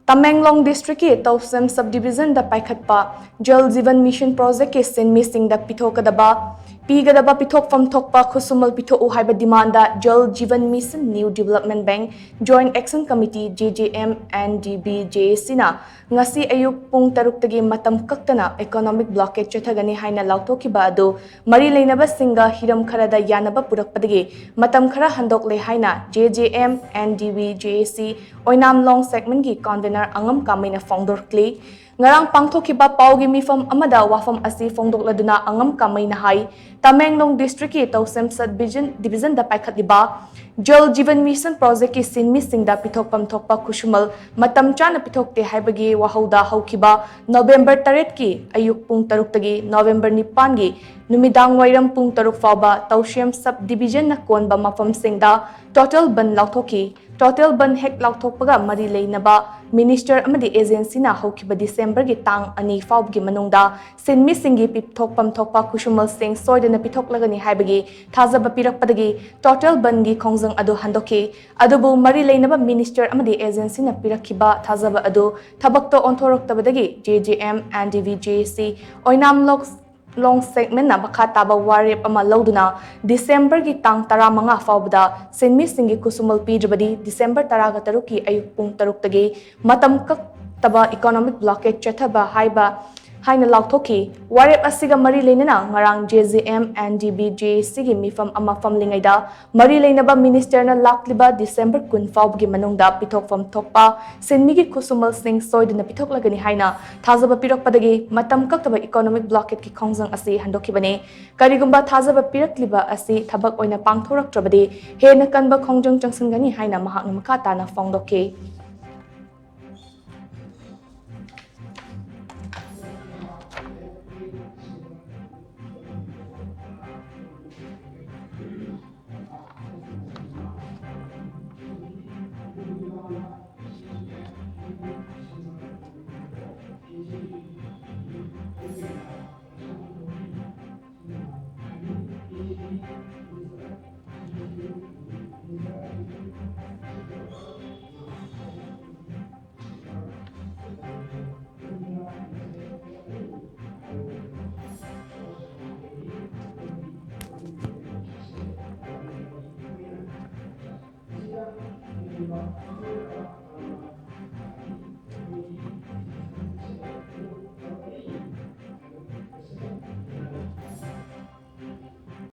Tamenglong District की TOUSEM Subdivision दा PAIKHATPA जल जीवन मिशन प्रोजेक्ट के SHINMEE सिंह दा PITHOKADABA PIGADABA PITHOKPHAM THOKPA KHUTSHUMAL PITHOKU HAIBA demand दा जल जीवन mission new development bank joint action committee JJM-NDB JEEVAN ना ngasi AYUK PUNG तरुक्तगी मतम कक्तना इकोनॉमिक ब्लॉकेड चथगनी हाइना लाउथोक्खिबा अदु मरी लेइनाबा सिंगा हिरम खरादा यानाबा पुरकपदगी मतम खरा हंदोकले हाइना JJM-NDB JEC ओइनामलोंग सेगमेंट की कॉन्वेनर अंगम कामेना फोंगदोरक्ली ngarang pangthokhiba paugi mifam amada wafam asi phongdokladuna angam kameina hai Tamenglong district ki TOUSEM division da paikhatliba jal jeevan mission project ki SHINMEE singda PITHOKPHAM THOKPA KHUTSHUMAL matam chana pithokte haibagi wahauda haukhiba November 3 ki ayuk pung 3 tagi November 9 gi numidang wairam pung 3 fauba TOUSEM sub division na konba mafam singda total ban lauthokhi total ban hek lauthokpaga mari leinaba minister amadi agency na hokhiba December gi tang ani faub gi manungda SHINMEE singi PITHOKPHAM THOKPA KHUTSHUMAL sing soidana pithoklagani haibagi thazaba pirakpadagi total ban gi khongjang adu handokhi adubu mari leinaba minister amadi agency na pirakhiba thazaba adu thabakto onthoroktabadagi JJM-NDB JEC OINAMLONG long segment na KHATABA warip ama lauduna December gi tang 15 faubda SHINMEE singi kusumal pijabadi December 13 ki ayuk pung 3 tagi matam KAKTABA economic blockade Chathagani Haina Laothokkhi warip asiga mari leinana ngarang JJM-NDB JEC gi mifam ama famlingaida mari leinaba minister na lakliba December 10 faub gi manungda PITHOKPHAM THOKPA SHINMEE gi kusumal sing soidna pithoklagani haina thazaba pirakpadagi matam KAKTABA economic blockade ki khongjang asi handokhibane karigumba thazaba pirakliba asi thabak oina pangthoraktrabadi hena kanba khongjang changsangani haina mahakna makata na phongdokhe